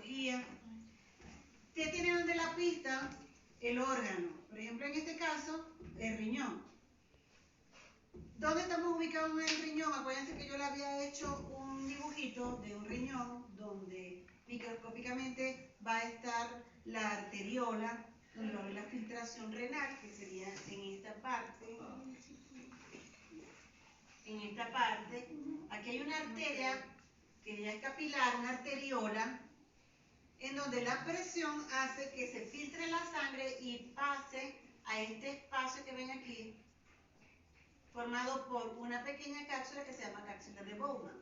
patología. ¿Qué tienen de la pista? El órgano. Por ejemplo, en este caso, el riñón. ¿Dónde estamos ubicados en el riñón? Acuérdense que yo le había hecho un dibujito de un riñón donde microscópicamente va a estar la arteriola, donde va a haber la filtración renal, que sería en esta parte. En esta parte. Aquí hay una arteria que ya es capilar, una arteriola, en donde la presión hace que se filtre la sangre y pase a este espacio que ven aquí, formado por una pequeña cápsula que se llama cápsula de Bowman.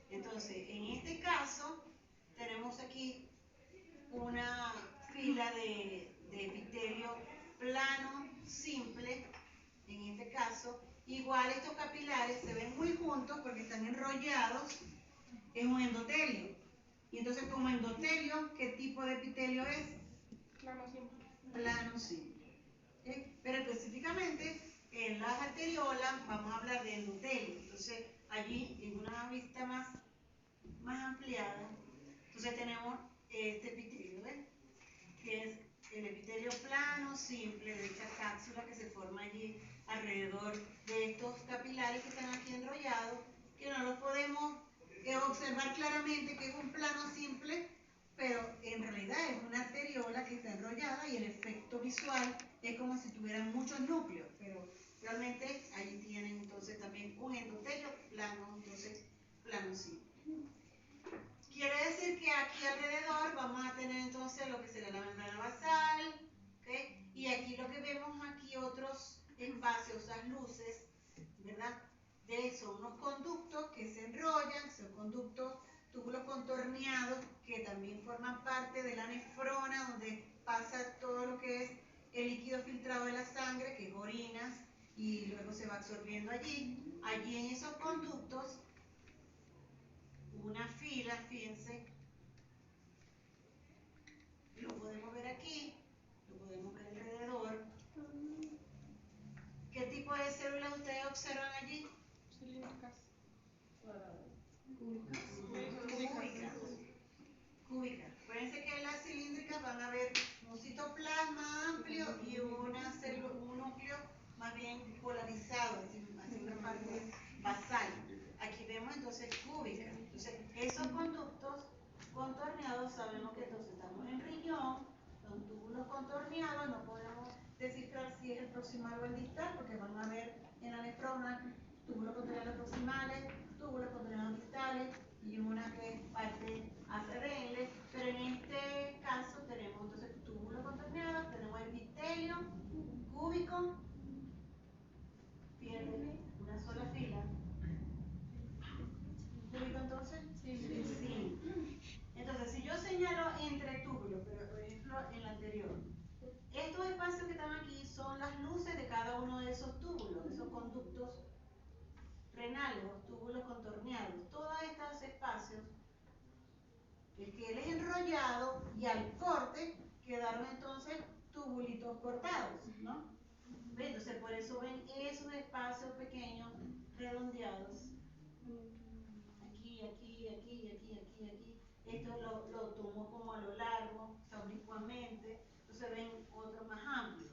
Entonces, en este caso, tenemos aquí una fila de epitelio plano, simple, en este caso. Igual estos capilares se ven muy juntos porque están enrollados en un endotelio. Y entonces, como endotelio, ¿qué tipo de epitelio es? Plano simple. Plano simple. ¿Okay? Pero específicamente en las arteriolas vamos a hablar de endotelio. Entonces, allí en una vista más ampliada, entonces tenemos este epitelio, ¿ves? Que es el epitelio plano simple de esta cápsula que se forma allí alrededor de estos capilares que están aquí enrollados, que no los podemos observar claramente que es un plano simple, pero en realidad es una arteriola que está enrollada y el efecto visual es como si tuvieran muchos núcleos, pero realmente ahí tienen entonces también un endotelio plano, entonces plano simple. Quiere decir que aquí alrededor vamos a tener entonces lo que sería la membrana basal, ¿okay? Y aquí lo que vemos aquí otros espacios, esas luces, ¿verdad? Son unos conductos que se enrollan, son conductos, túbulos contorneados, que también forman parte de la nefrona, donde pasa todo lo que es el líquido filtrado de la sangre, que es orinas, y luego se va absorbiendo allí. Allí en esos conductos, una fila, fíjense, lo podemos ver aquí, lo podemos ver alrededor. ¿Qué tipo de células ustedes observan allí? Cilíndricas. Cúbicas. Acuérdense que en las cilíndricas van a ver un citoplasma amplio y un núcleo más bien polarizado, así una parte basal. Aquí vemos entonces cúbicas. Entonces, esos conductos contorneados, sabemos que entonces estamos en riñón, son túbulos contorneados, no podemos descifrar si es el proximal o el distal, porque van a ver en la nefrona túbulos contorneados proximales, túbulos contorneados distales y una que es parte ACDL, pero en este caso tenemos entonces túbulos contorneados, tenemos epitelio cúbico, fíjate, una sola fila. ¿Cúbico entonces? Sí. Entonces, si yo señalo entre túbulos, pero por ejemplo en la anterior, estos espacios que están aquí son las luces de cada uno de esos túbulos, de esos conductos renales, los túbulos contorneados. Todos estos espacios, el que él es enrollado y al corte quedaron entonces tubulitos cortados, ¿no? Entonces, por eso ven esos espacios pequeños redondeados. Aquí, aquí, aquí, aquí, aquí, aquí. Esto lo tomo como a lo largo, oblicuamente. Entonces ven otro más amplio.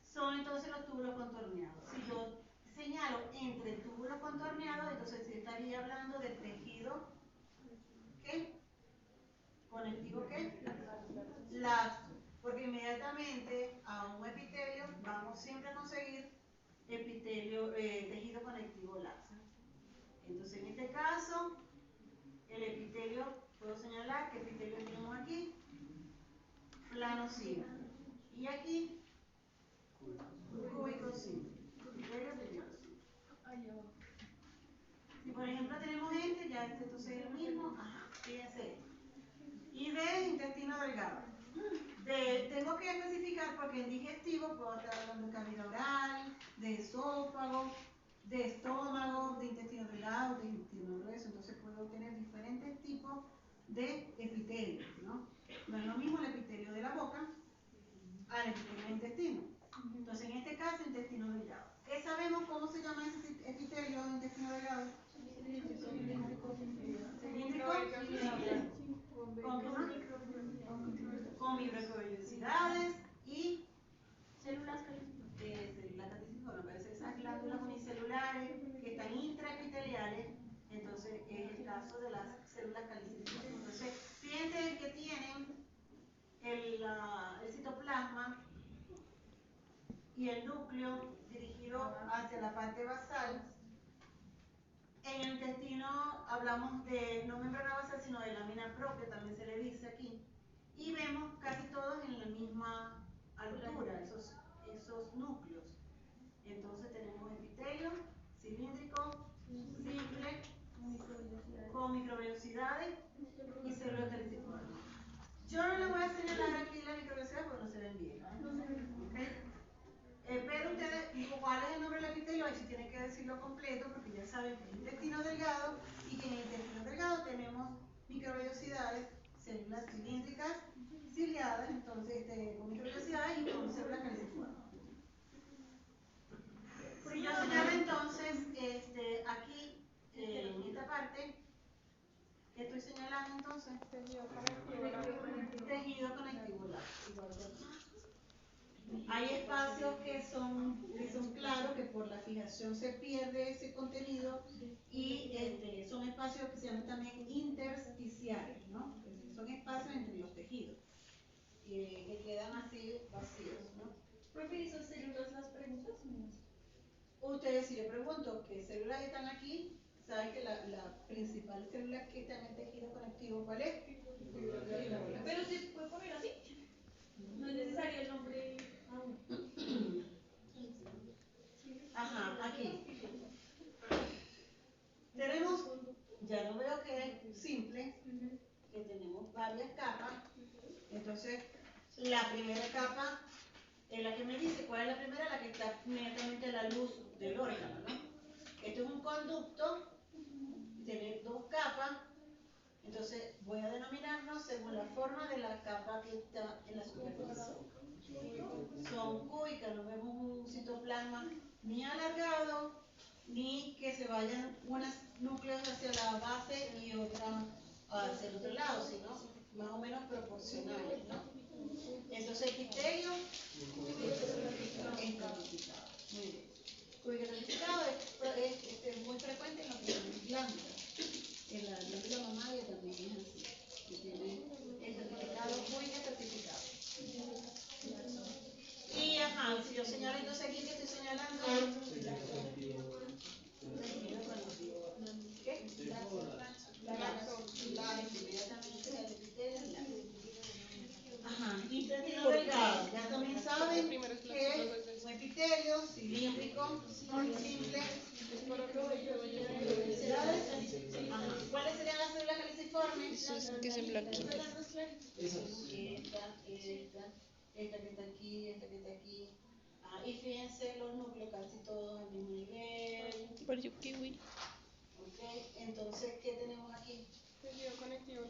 Son entonces los túbulos contorneados. Si yo señalo entre túbulos contorneados, entonces sí estaría hablando del tejido, ¿qué? ¿Conectivo qué? Laxo. Porque inmediatamente a un epitelio vamos siempre a conseguir epitelio, tejido conectivo laxo. Entonces, en este caso, el epitelio, puedo señalar que epitelio tenemos aquí, plano simple. Y aquí, cúbico simple. Epitelio cúbico simple. Si por ejemplo tenemos este, ya este entonces es el mismo, ajá, fíjense. Y de intestino delgado. Tengo que especificar porque en digestivo puedo estar hablando de cavidad oral, de esófago, de estómago, de intestino delgado, de intestino grueso, entonces puedo tener diferentes tipos de epitelio, ¿no? No es lo mismo el epitelio de la boca al epitelio del intestino. Entonces, en este caso, intestino delgado. ¿Qué sabemos cómo se llama ese epitelio de intestino delgado? Cilíndrico. ¿Con qué con microvellosidades y Células células calciformes, parece esas glándulas unicelulares que están intraepiteliales. Entonces es el caso de las células calciformes. Entonces, fíjense que tienen el citoplasma y el núcleo dirigido hacia la parte basal. En el intestino hablamos de no membrana basal, sino de lámina propia, también se le dice aquí. Y vemos casi todos en la misma altura, esos núcleos. Entonces tenemos epitelio cilíndrico, simple, con microvellosidades y células calciformes. Yo no les voy a señalar aquí la microvellosidad porque no se ven bien. ¿Okay? Pero ustedes, ¿cuál es el nombre del epitelio? Ahí sí tienen que decirlo completo porque ya saben que es intestino delgado y que en el intestino delgado tenemos microvellosidades, células cilíndricas, ciliadas, entonces con microvellosidades y con células calciformes. Si yo señalo entonces aquí, en esta parte, ¿qué estoy señalando entonces? Tejido conectivular. Hay espacios que son claros, que por la fijación se pierde ese contenido, y son espacios que se llaman también intersticiales, ¿no? Son espacios entre los tejidos, que quedan así vacíos, ¿no? Profe, ¿y esas células las preguntas? Ustedes, si yo pregunto qué células están aquí, saben que la principal célula que está en el tejido conectivo, ¿cuál es? Pero se puede poner así. No es necesario el nombre aún. Ajá, aquí. Tenemos, ya lo veo que es simple, que tenemos varias capas. Entonces, la primera capa es la que me dice cuál es la primera, la que está inmediatamente a la luz del órgano, ¿no? Esto es un conducto, tiene dos capas. Entonces voy a denominarnos según la forma de la capa que está en la superficie. Son cúbicas, no vemos un citoplasma ni alargado, ni que se vayan unos núcleos hacia la base y otra hacia el otro lado, sino más o menos proporcionales, ¿no? Entonces epitelio estratificado. Muy bien. Cúbico estratificado es muy frecuente en lo que son glándulas. En la glándula mamaria también es así, que tiene estratificado, muy estratificado. Y ajá, si yo señalo entonces aquí que estoy señalando ¿qué? Ajá, intestino delgado, ya también saben que es un epitelio cilíndrico, simple. ¿Cuáles serían las células calciformes? Esos que son blanquitos. Esta que está aquí, esta que está aquí. Y fíjense los núcleos casi todos al mismo nivel. Pareció kiwi. Ok, entonces, ¿qué tenemos aquí? Tejido conectivo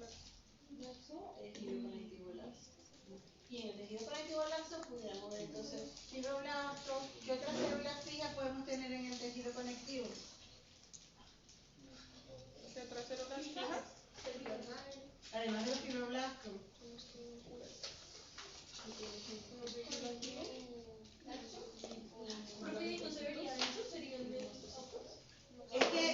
Tejido conectivo laxo. Y en el tejido conectivo laxo pudiéramos ver entonces fibroblasto. ¿Qué otras células fijas podemos tener en el tejido conectivo? ¿Qué otras células fijas? Además de los fibroblastos. Profe, ¿no se vería eso? ¿Sería el de los ojos? Es que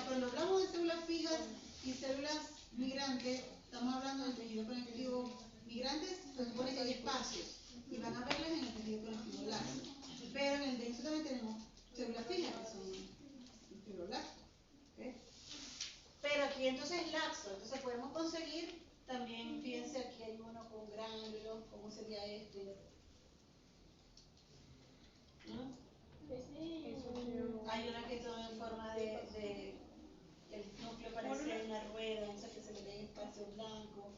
cuando hablamos de células fijas y células migrantes, estamos hablando del tejido conectivo. Migrantes se supone que hay espacios y van a verlas en el tejido conectivo laxo. Pero en el denso también tenemos células fijas que son los fibroblastos. ¿Okay? Pero aquí entonces es laxo, entonces podemos conseguir también, fíjense, aquí hay uno con gránulos, ¿cómo sería este? Hay una que son en forma de el núcleo parece una rueda, no sé, que se le ve espacio blanco.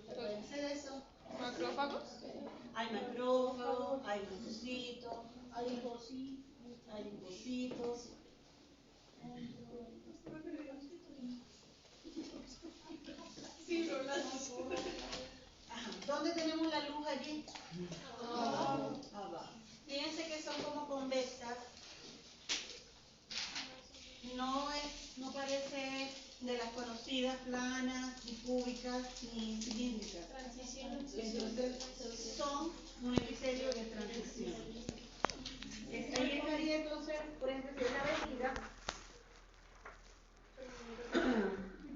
¿Recuérdense de eso? ¿Macrófagos? Hay macrófagos, hay leucocitos, hay linfocitos. Ajá. ¿Dónde tenemos la luz allí? Abajo. Fíjense que son como convexas. No parece de las conocidas. torcidas, planas, bicúbicas y cilíndricas. Entonces son un epitelio de transición. Ahí estaría entonces, por ejemplo, si es la vejiga,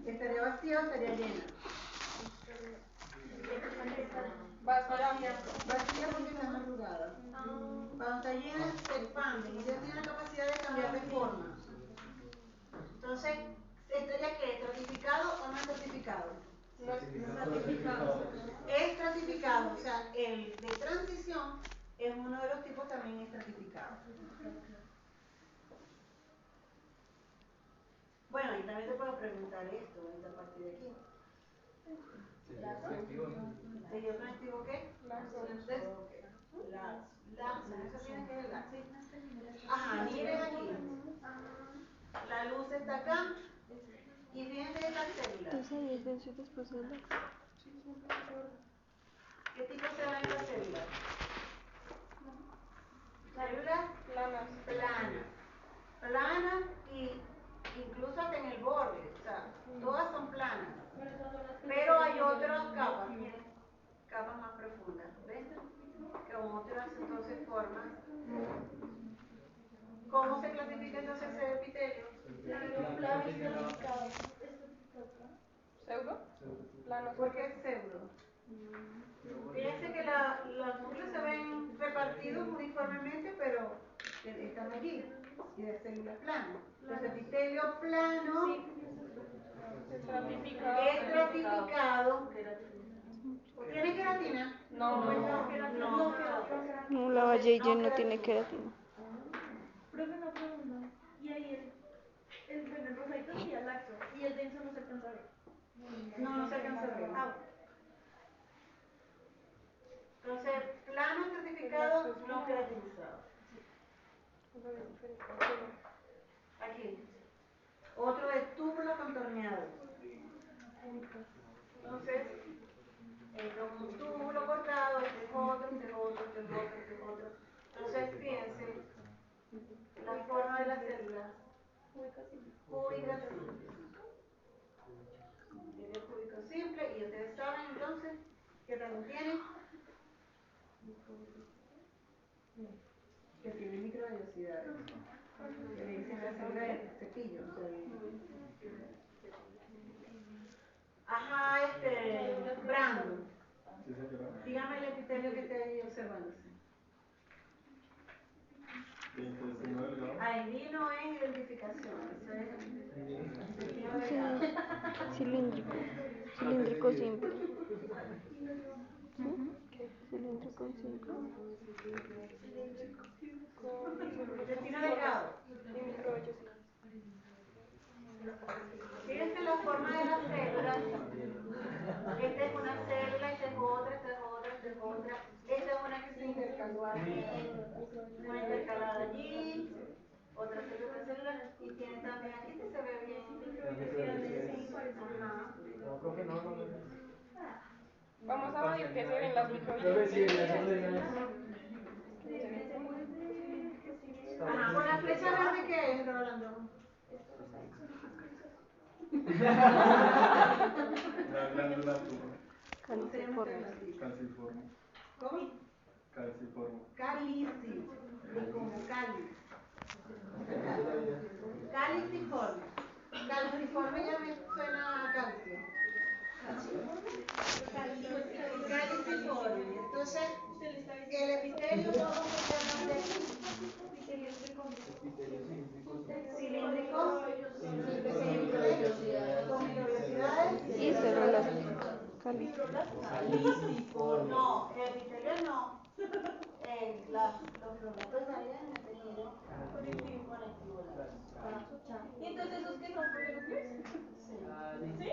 estaría vacía o estaría llena. Vacía porque están arrugadas. Cuando está llena se expanden y ya tiene la capacidad de cambiar de forma. Entonces, ¿estaría qué? ¿Estratificado o no estratificado? No estratificado. Estratificado, o sea, el de transición es uno de los tipos también estratificados. Bueno, y también te puedo preguntar esto, esta parte de aquí. ¿Sería conectivo qué? Laxo, eso tiene que ver laxo. Ajá, miren aquí. La luz está acá. Y fíjense estas células. ¿Qué tipo serán estas células? Células planas y incluso hasta en el borde, o sea, todas son planas. Pero hay otras capas, miren, capas más profundas, ¿ven? Con otras entonces formas. ¿Cómo se clasifica entonces el epitelio? ¿Pseudo? Plano. ¿Por qué es pseudo? Fíjense que los núcleos se ven repartidos uniformemente, pero están allí, y de células planas. Entonces, epitelio plano, estratificado. ¿Tiene queratina? No. No, la Valle no tiene queratina. Profe, una pregunta. Y ahí el rosadito sería laxo. Y el denso no se alcanza a ver. No se alcanza a ver. Entonces, plano estratificado, no queratinizado. Aquí. Otro de túbulo contorneado. Entonces, como un túbulo cortado, este es otro, este es otro, este es otro, este es otro. Entonces, fíjense, la forma de las células. Cúbica simple. Tiene cúbico simple y ustedes saben entonces que también tiene microvellosidades. Que le dicen la célula de cepillo. Ajá, Brando. Dígame el epitelio que esté ahí observándose. Ahí no es identificación, eso es intestino delgado. Cilíndrico simple. Cilíndrico simple. Intestino delgado. Fíjense la forma de las células. Esta es una célula, esta es otra, esta es otra, esta es otra. Esta es una que se intercaló aquí, una intercalada allí, otra célula, y tiene también aquí que se ve bien. Ajá. Vamos a medir qué se ven las microvellosidades. Ajá, con la flecha verde que es, Rolando. La glándula tubo. ¿Cómo se llama? Calciforme. ¿Cómo? Calciforme. Cálice, como cáliz. Caliciforme. Calciforme ya me suena a calcio. Caliciforme. Entonces, el epitelio todos se llaman de cilíndricos, simple, con microvellosidades Y células no, el epitelio no. Los fibroblastos varían en el tejido conectivo. ¿Y entonces esos que son proteógenos? Sí.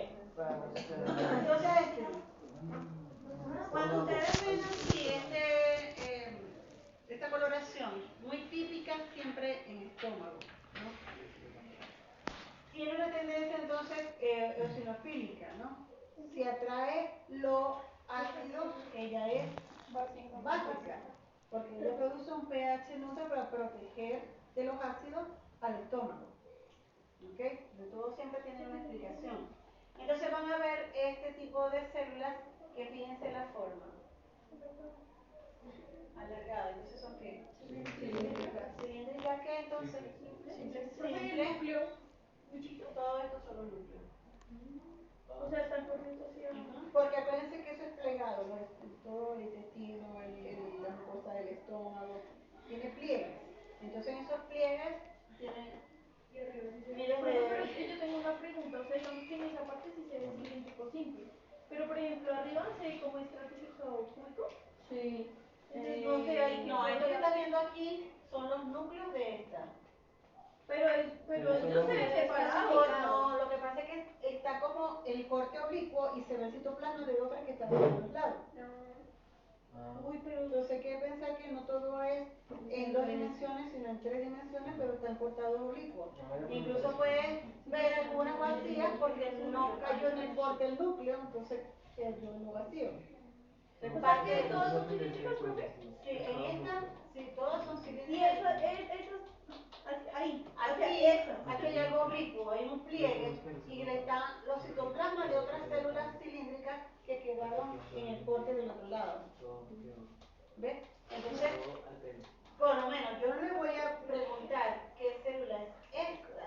Entonces, cuando ustedes ven así esta coloración, muy típica siempre en estómago, ¿no? Tiene una tendencia entonces eosinofílica, ¿no? Si atrae lo ácido, ella es básica, porque ella produce un pH neutro para proteger de los ácidos al estómago. ¿Ok? De todo siempre tiene una explicación. Entonces van a ver este tipo de células que fíjense la forma. Alargada, entonces son qué? Cilíndricas. ¿Cilíndricas qué entonces? Simples. Todo esto son los núcleos. O sea, están corriendo hacia... Porque acuérdense que eso es plegado, ¿no? Todo el intestino, la mucosa del estómago, tiene pliegues. Entonces en esos pliegues tienen... Pero es que yo tengo una pregunta, o sea, digamos que en esa parte sí se ve cilíndrico simple, pero por ejemplo arriba se ve como estratificado cúbico. Sí. Entonces no sé, ahí No, esto que está viendo aquí son los núcleos de esta. Pero ellos se ven separados. No, lo que pasa es que está como el corte oblicuo y se ve el citoplasma de otras que están a los lados. Uy, pero Entonces hay que pensar que no todo es en 2 dimensiones, sino en 3 dimensiones, pero están cortados oblicuos. Incluso puedes ver algunas vacías porque no cayó en el corte el núcleo, entonces quedó en lo vacío. o sea que todos son cilíndricos, profe. Sí, en esta, sí, todos son Y cilíndricos. ahí, Aquí hay algo oblicuo, hay un pliegue y le están los citoplasmas de otras células cilíndricas que quedaron en el corte del otro lado. ¿Ves? Entonces, por lo menos yo no le voy a preguntar qué célula es esta,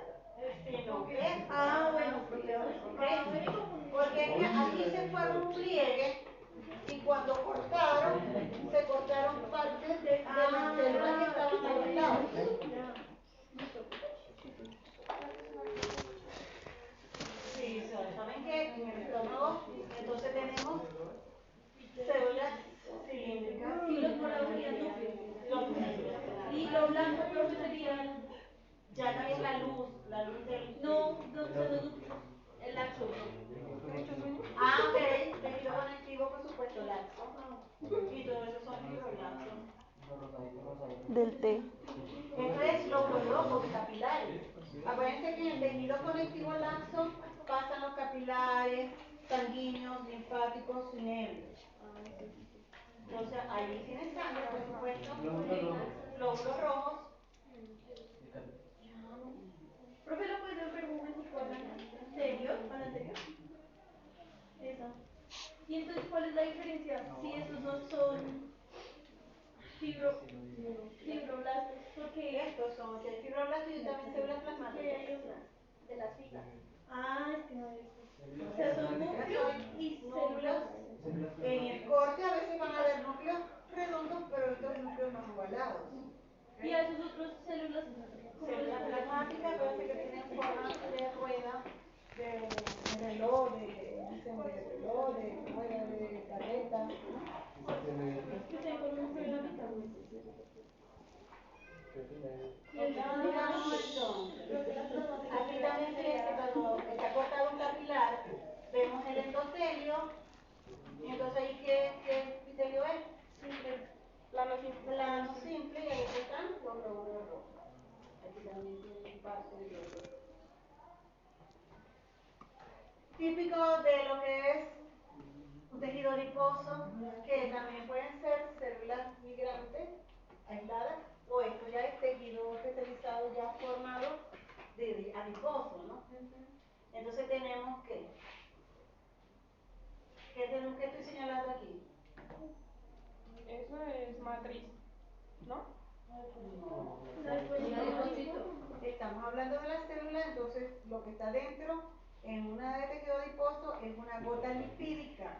sino esta. bueno, Porque es que aquí se fueron un pliegue y cuando cortaron, se cortaron partes de las células que estaban a los lados. Sí, saben que en el estómago entonces tenemos células cilíndricas y los morados serían núcleos. Y lo blanco, profe, serían... Ya también la luz del... No, son los núcleos. El laxo. Ok, tejido conectivo, por supuesto, laxo. Y todo eso son fibroblastos. Del té. Esto es lóbulos rojos capilares. Acuérdense que en el tejido conectivo laxo pasan los capilares, sanguíneos, linfáticos y nervios. Entonces ahí tiene sangre, por supuesto, glóbulos rojos. Profe, ¿lo puedes ver un momentico a la anterior? Esa. Y entonces, ¿cuál es la diferencia? Si esos no son fibroblastos, porque Estos son que fibroblastos y también células plasmáticas. de las fibras. Es que no hay eso. O sea, son núcleos y células. En el corte a veces van a haber núcleos redondos, pero otros núcleos más ovalados. Y a esos otros células. Células plasmáticas parece que tienen forma de rueda, de reloj, de rueda, de carreta. Que se con un núcleo en la mitad. Aquí también fíjense cuando está cortado un capilar, vemos el endotelio, y entonces ahí ¿qué epitelio es? Plano simple, y ahí están los glóbulos rojos. Aquí también tiene parte de glóbulos rojos. Típico de lo que es un tejido adiposo, que también pueden ser células migrantes aisladas, o esto ya es tejido especializado ya formado de adiposo, ¿no? Entonces tenemos que, ¿qué estoy señalando aquí? Eso es matriz, ¿no? Estamos hablando de la célula, entonces lo que está dentro en una de tejido adiposo es una gota lipídica.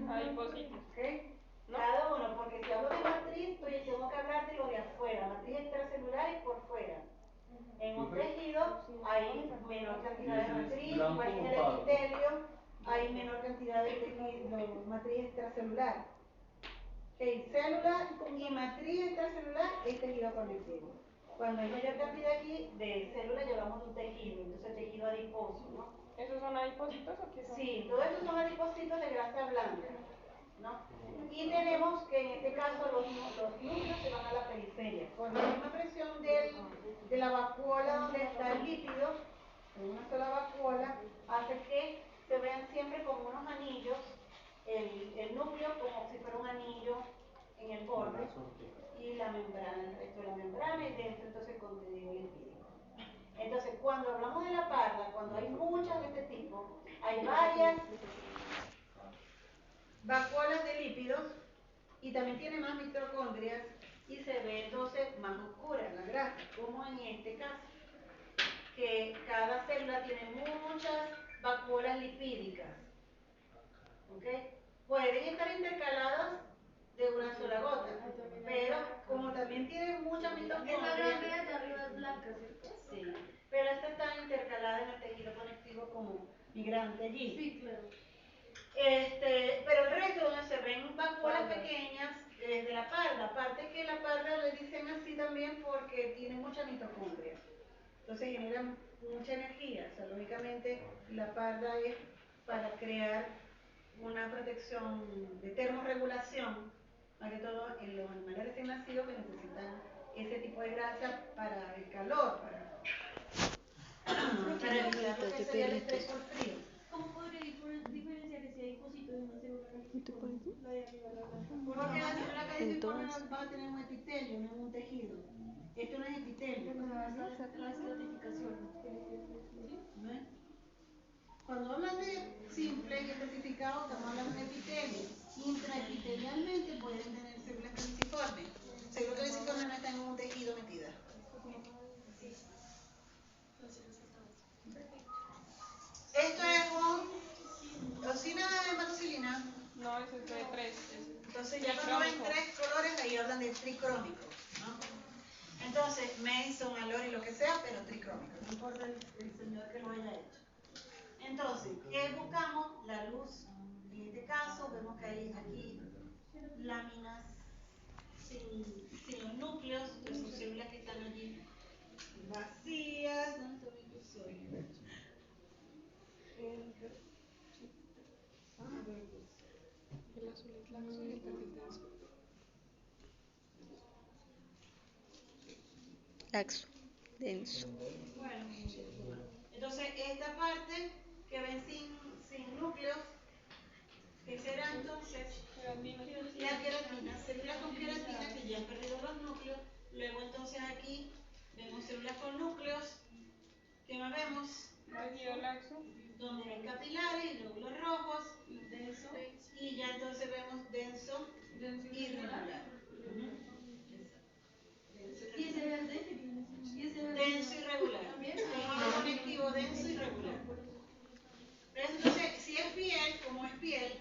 Adipocitos. ¿Okay? Cada uno, porque si hablo de matriz, pues tengo que hablar de lo de afuera, matriz extracelular y por fuera. En un tejido hay menor cantidad de matriz, igual que en el epitelio, hay menor cantidad de tejido, matriz extracelular. Célula y matriz extracelular es tejido conectivo. Cuando hay mayor cantidad aquí de células, llevamos un tejido, entonces tejido adiposo, ¿no? ¿Esos son adipocitos o qué son? Sí, todos estos son adipocitos de grasa blanca, ¿no? Y tenemos que en este caso los núcleos se van a la periferia. Con la misma presión de la vacuola donde está el lípido, en una sola vacuola, hace que se vean siempre como unos anillos, el núcleo como si fuera un anillo en el borde, y la membrana, el resto de la membrana, y dentro entonces el contenido lipídico. Entonces, cuando cuando hablamos de la parda, cuando hay muchas de este tipo, hay varias vacuolas de lípidos y también tiene más mitocondrias y se ve entonces más oscura la grasa, como en este caso, que cada célula tiene muchas vacuolas lipídicas, ¿ok? Pueden estar intercaladas de una sola gota, pero como también tiene muchas mitocondrias, Esa grande de allá arriba es blanca, ¿cierto? sí, pero esta está intercalada en el tejido conectivo como migrante allí. Sí, claro. Pero el resto donde se ven vacuolas pequeñas es de la parda, aparte que la parda le dicen así también porque tiene mucha mitocondria, entonces genera mucha energía, o sea, lógicamente la parda es para crear una protección de termorregulación, más que todo en los animales recién nacidos que necesitan ese tipo de grasa para el calor, para evitar lo que sería el estrés por frío. ¿Cómo podría diferenciar si hay cositos en una célula calciforme? La de arriba, la blanca. Porque la célula calciforme va a tener un epitelio, no un tejido. Esto no es epitelio. La estratificación. ¿Ves? Cuando hablan de simple y especificado, estamos hablando de epitelio. Intraepitelialmente pueden tener células calciformes. Células calciformes no están en un tejido metida. Esto es un toxina de hepatocilina. No, ese es de 3. Entonces ya cuando ven 3 colores, ahí hablan de tricrómico, ¿no? Entonces, Mason, Alor y lo que sea, pero tricrómico, no importa el señor que lo haya hecho. Entonces, ¿qué buscamos? La luz. En este caso, vemos que hay aquí láminas sin los núcleos, que son células que están allí vacías. ¿Dónde está mi cursor? El azul es laxo y el verde es denso. Laxo, denso. Bueno, entonces esta parte que ven sin núcleos, ¿qué será entonces? La queratina, células con queratina que ya han perdido los núcleos. Luego entonces aquí vemos células con núcleos. ¿Qué más vemos? Tejido laxo. Donde hay capilares y glóbulos rojos, denso, y ya entonces vemos denso y irregular. ¿Y ese verde? Denso y regular. Tejido conectivo denso y regular. Entonces, si es piel, como es piel,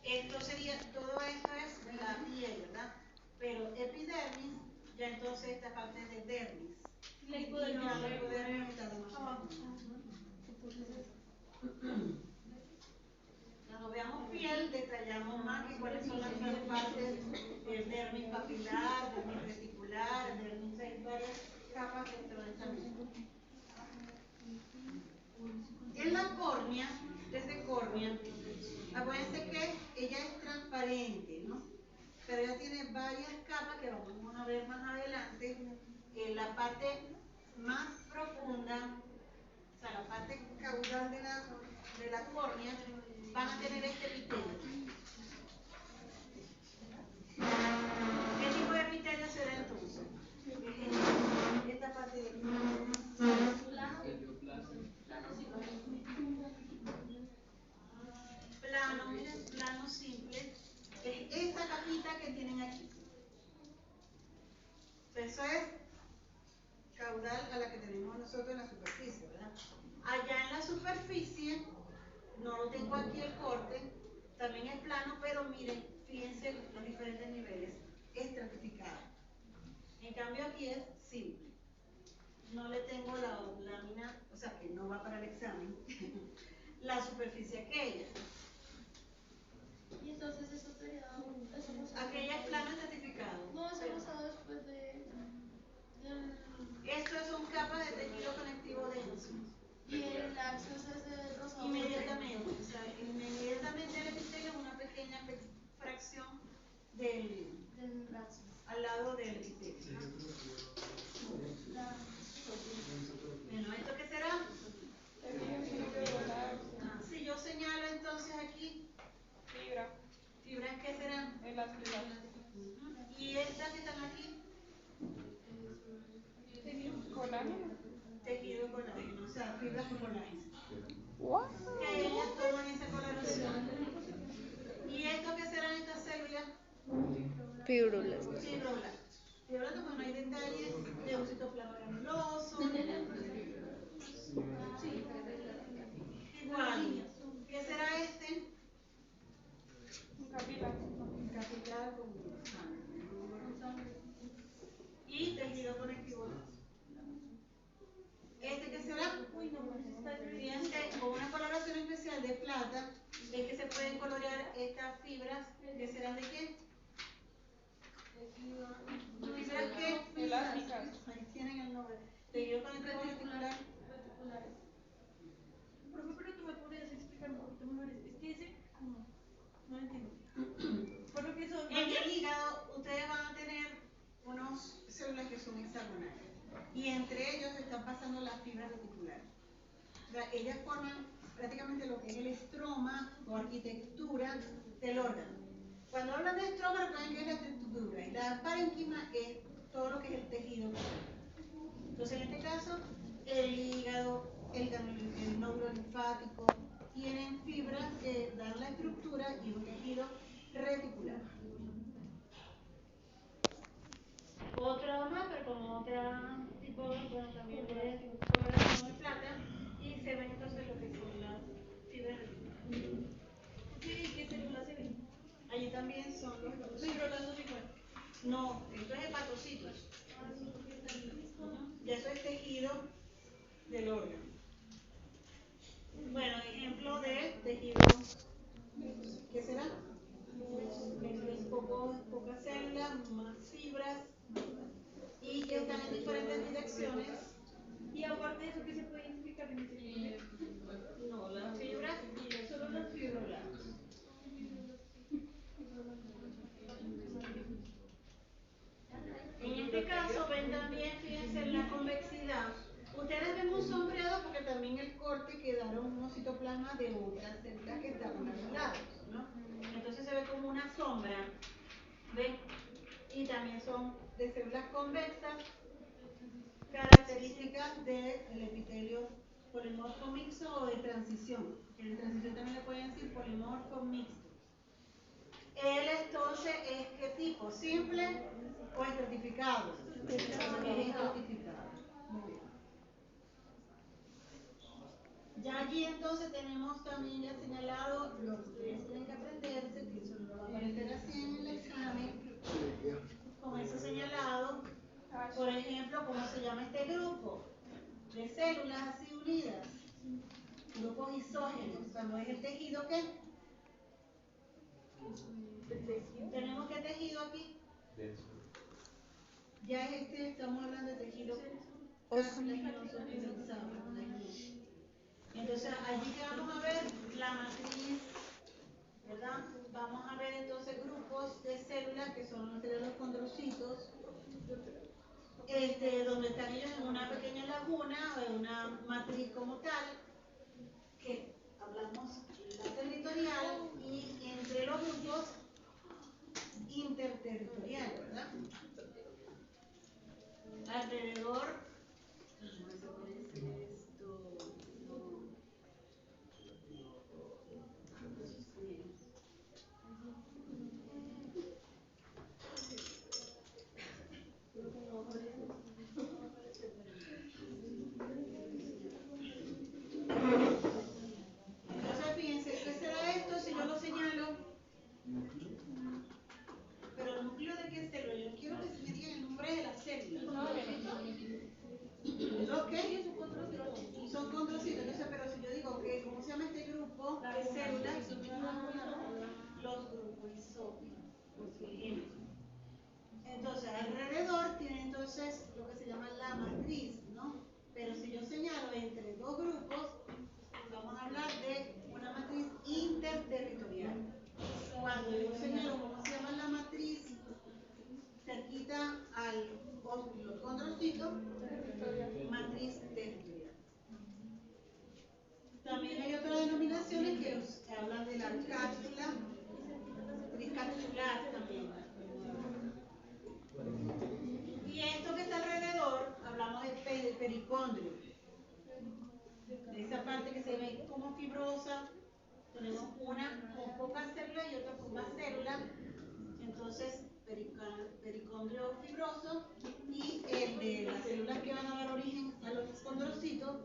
esto sería, todo esto es la piel, ¿verdad? Pero epidermis, ya entonces esta parte es de dermis. La Y ya la hipodermis está de más abajo. Cuando veamos piel, detallamos más que cuáles son las partes del dermis papilar, dermis reticular, dermis, hay varias capas dentro de esta misma. En la córnea, desde córnea, acuérdense que ella es transparente, ¿no? Pero ella tiene varias capas que vamos a ver más adelante. En la parte más profunda, o sea, la parte caudal de la córnea, van a tener este epitelio. ¿Qué tipo de epitelio será entonces? Esta parte de aquí. Plano, miren, plano simple. Es esta capita que tienen aquí. Eso es caudal a la que tenemos nosotros en la superficie, ¿verdad? Allá en la superficie, no lo tengo aquí el corte, también es plano, pero miren, fíjense los diferentes niveles, estratificado. En cambio aquí es simple. No le tengo la lámina, o sea que no va para el examen, la superficie aquella. Y entonces eso sería... Aquella es plano estratificado. No, eso pasado después de... Estos son capas de tejido conectivo denso. Y el laxo es de rosado. Inmediatamente, o sea, inmediatamente el epitelio es una pequeña fracción del laxo. al lado del epitelio. Bueno, ¿esto qué será? Si yo señalo entonces aquí, Fibra. ¿fibras qué serán? Elasticidad. ¿Y estas que están aquí? Colágeno. Tejido colágeno, o sea, colágeno. What? Que ellas toman esa coloración. ¿Y esto qué serán estas células? Fibrolas. Fibrolas. Fibrolas, porque no hay detalles de un citoplasma granuloso. Sí. Igual. ¿Qué será este? Un capilar. Capilar con y tejido conectivo. ¿Este qué será? Uy, no, pues está Fíjense, con una coloración especial de plata, es que se pueden colorear estas fibras, que serán de qué? ¿Fibras qué? elásticas. Ahí tienen el nombre. Tejido conectivo reticular. Profe, pero tú me podrías explicar un poquito mejor. Es que ese, no entiendo. Por lo que son. En el hígado, ustedes van a tener unas células que son hexagonales. Y entre ellos están pasando las fibras reticulares. O sea, ellas forman prácticamente lo que es el estroma o arquitectura del órgano. Cuando hablan de estroma, recuerden que es la estructura y la parénquima es todo lo que es el tejido. Entonces, en este caso, el hígado, el nódulo linfático, tienen fibras que dan la estructura y un tejido reticular. Otra más, pero con otra tipo, bueno, también de coloración de plata, y se ven entonces lo que son las fibras reticulares. ¿Qué células se ven? Allí también son los Fibrolas no igual. No, esto es hepatocitos. Ya eso es tejido del órgano. Bueno, ejemplo de tejido, ¿qué será? Pocas células, más fibras, y que están en diferentes direcciones. Y aparte de eso, ¿qué se puede identificar en ese nivel? No, las fibras y solo las fibrolas. En este caso ven también, fíjense, la convexidad. Ustedes ven un sombreado porque también el corte quedaron unos citoplasmas de otras células que estaban a los lados, ¿no? Entonces se ve como una sombra, ¿ven? Y también son de células convexas, características del epitelio polimorfo mixto o de transición. En de transición también le pueden decir polimorfo mixto. Él entonces es ¿qué tipo? ¿Simple o estratificado? Es estratificado. Muy bien. Ya allí entonces tenemos también ya señalado lo que ustedes tienen que aprenderse, que eso no va a aparecer así en el examen. Con eso señalado, por ejemplo, ¿cómo se llama este grupo? De células así unidas. Grupos isógenos. Cuando es el tejido, ¿qué? Tenemos que tejido aquí. Ya estamos hablando de tejido cartilaginoso tensado. Entonces, allí que vamos a ver la matriz, ¿verdad? Vamos a ver entonces grupos de células que son los condrocitos, donde están ellos en una pequeña laguna o en una matriz como tal, que hablamos la territorial y entre los grupos interterritorial, ¿verdad? Alrededor, ¿cómo se puede decir esto? Entonces, fíjense, ¿qué será esto si yo lo señalo? Pero el núcleo de qué célula, yo quiero que se me digan el nombre de la célula. ¿Lo qué? Son condrocitos. Entonces, pero si yo digo que, ¿cómo se llama este grupo de células? Los grupos isógenos. Entonces, alrededor tiene entonces lo que se llama la matriz, ¿no? Pero si yo señalo entre dos grupos, vamos a hablar de una matriz interterritorial. Cuando yo señalo cómo se llama la matriz, cerquita al condrocito, matriz territorial. También hay otras denominaciones que hablan de la cápsula, matriz capsular también. Y esto que está alrededor, hablamos de pericondrio. De esa tenemos fibrosa, tenemos una con pocas células y otra con más células. Entonces, pericondrio fibroso, y el de las células que van a dar origen a los condrocitos,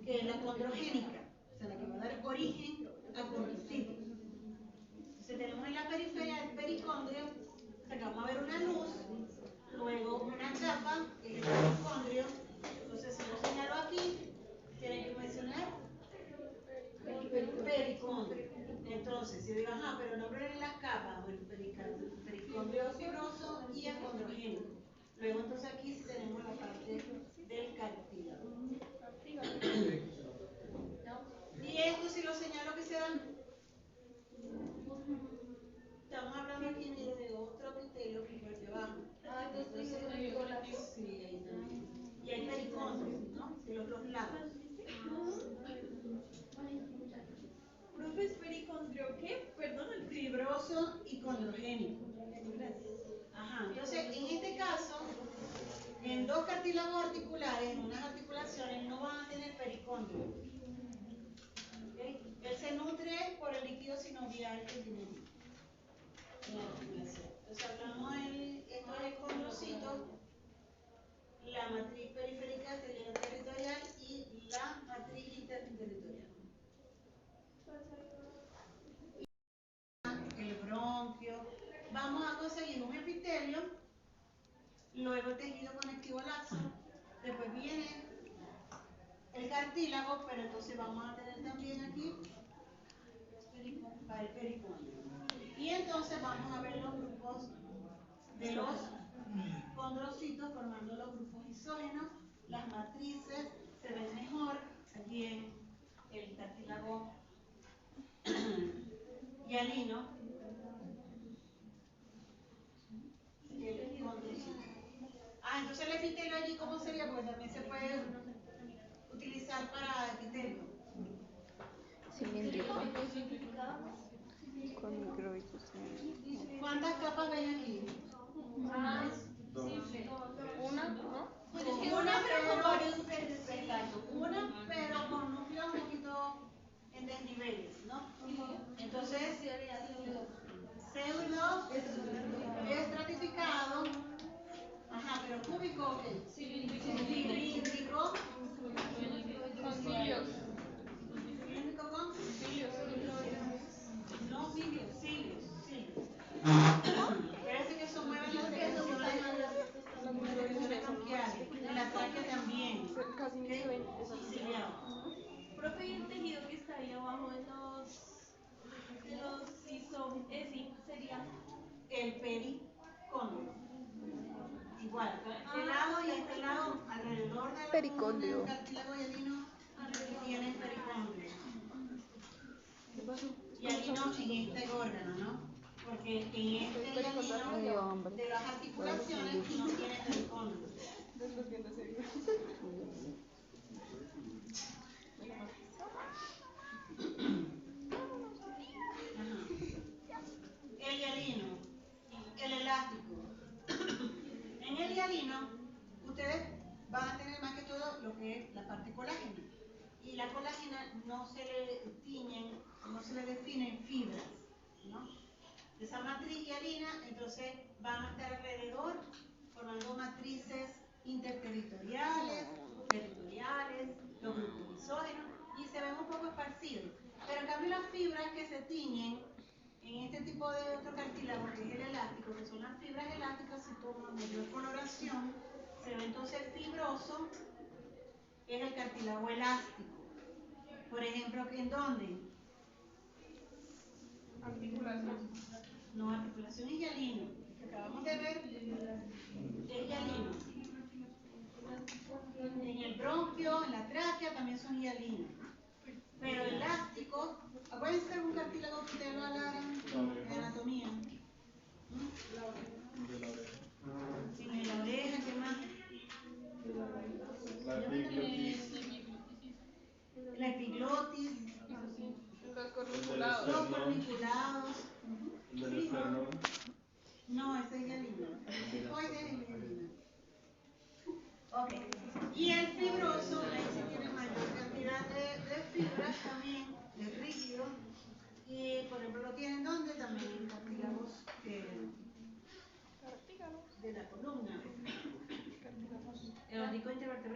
que es la condrogénica, o sea, la que va a dar origen a condrocitos. Entonces tenemos en la periferia del pericondrio, o sea que vamos a ver una luz, luego una capa, que es el pericondrio. Entonces si lo señalo aquí, tienen que mencionar pericondrio. Entonces, si yo digo, ajá, pero nombren las capas, bueno, pericondrio fibroso y acondrogénico. Luego entonces aquí sí tenemos la parte del cartílago. Y esto si lo señalo que se dan. Estamos hablando aquí, mire, de otro epitelio que por debajo. Ah, entonces Sí, ahí también. Y hay pericondrio, ¿no? De los dos lados. Profe, ¿es pericondrio qué? Perdón, el Fibroso y condrogénico. Ajá, entonces en este caso, en dos cartílagos articulares, en unas articulaciones, no van a tener pericondrio. ¿Okay? Él se nutre por el líquido sinovial que tiene en la articulación. Entonces hablamos, esto es el condrocito, la matriz periférica territorial y la matriz interterritorial. El bronquio. Vamos a conseguir un epitelio, luego el tejido conectivo laxo, después viene el cartílago, pero entonces vamos a tener también aquí el pericondrio. Y entonces vamos a ver los grupos de los condrocitos formando los grupos isógenos, las matrices se ven mejor allí en el cartílago hialino. Entonces el epitelio allí, ¿cómo sería? Porque también se puede utilizar para epitelio. Cilíndrico. Con microbios. ¿Cuántas capas ven aquí? Dos. una, ¿no? Pues es que una, pero con varios exacto, una, pero con núcleos un poquito en desniveles, ¿no? Entonces, pseudo estratificado, ajá, pero cúbico, ¿qué? Cilíndrico. Con cilios. ¿Cilíndrico con? No, cilios. Parece que eso mueve las secreciones bronquiales, en la tráquea también. Casi no se ven. Ciliado. Profe, y el tejido que está ahí abajo de los sería El pericondrio. Igual, este lado y este lado, alrededor del cartílago hialino, tienen pericondrio. Hialino en este órgano, ¿no? Porque en este hialino de las articulaciones no tiene pericondrio. El hialino, el elástico. En el hialino, ustedes van a tener más que todo lo que es la parte colágena. Y la colágena no se le tiñen, no se le definen fibras, ¿no? Esa matriz hialina, entonces van a estar alrededor formando matrices interterritoriales, territoriales, los grupos isógenos, y se ven un poco esparcidos. Pero en cambio las fibras que se tiñen en este tipo de otro cartílago, que es el elástico, que son las fibras elásticas, si toma mayor coloración, se ve entonces fibroso, es el cartílago elástico. Por ejemplo, ¿en dónde? articulación. No, articulación es hialino. El que acabamos de ver es hialino. En el bronquio, en la tráquea también son hialinos. Pero elástico, acuérdense de algún cartílago que ustedes lo hablaran en anatomía. De la oreja. En la oreja, ¿qué más? La epiglotis. La epiglotis, Los El corniculados. los corniculados. del esternón. No, ese es hialino. El cicoide es el hialino. Ok. Y el fibroso, ahí sí tiene mayor cantidad de fibras también, de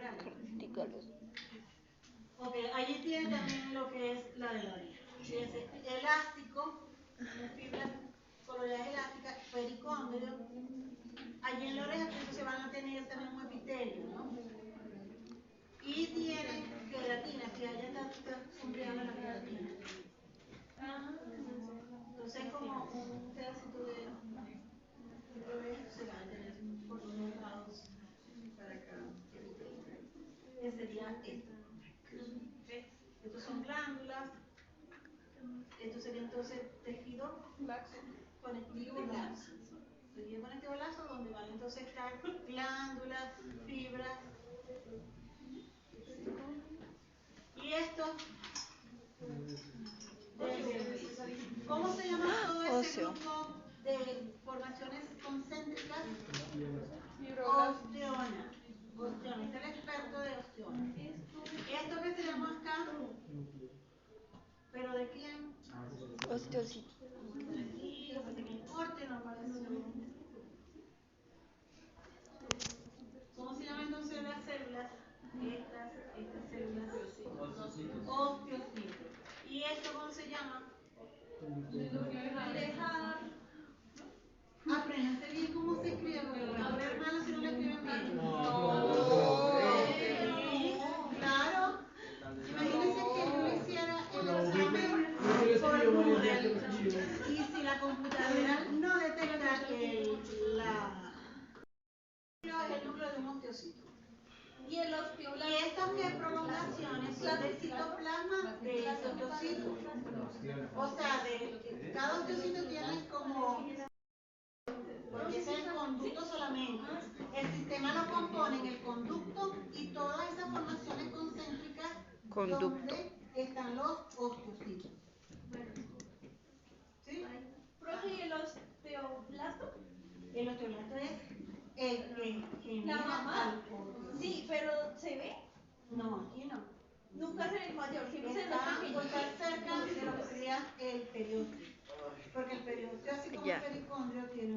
vertebrales. Dígalos. Ok, allí tiene también lo que es la de la orina. Fíjense, elástico, fibras coloreadas elásticas, pericóndrio. Allí en la oreja entonces van a tener también un epitelio, ¿no? Y tiene queratina, si hay está sombreando la queratina. Entonces es como un pedacito de oreja se va a tener por los dos lados para acá. Que sería esto. Estos son glándulas. Esto sería entonces tejido conectivo laxo. Tejido conectivo laxo donde van entonces a estar glándulas, fibras. Y esto, ¿cómo se llama todo ese grupo de formaciones concéntricas? Osteona. Osteona, este es el experto de osteona. Esto que tenemos acá, ¿pero de quién? Osteocito. Aquí, en el corte no apareció. ¿Cómo se llaman entonces las células? Estas células osteocitos. ¿Y esto cómo se llama? Apréndanse bien cómo se escribe, porque lo van a ver mal si no lo escriben bien. Claro. Imagínense que yo le hiciera el examen por Moodle y si la computadora no detecta el núcleo de un osteocito. Y el osteoblasto. Y estas que prolongaciones son del citoplasma de ese osteocito. O sea, cada osteocito tiene como, porque ese es el conducto solamente. El sistema lo componen el conducto y todas esas formaciones concéntricas donde están los osteocitos. ¿Sí? Profe, ¿y el osteoblasto? El osteoblasto es el que genera La mamá. al osteocito. Sí, pero ¿se ve? No, aquí no. Nunca se ve el mayor, siempre se ve el Está pequeño. cerca de lo que sería el periósteo. Porque el periósteo, así como el pericondrio, tiene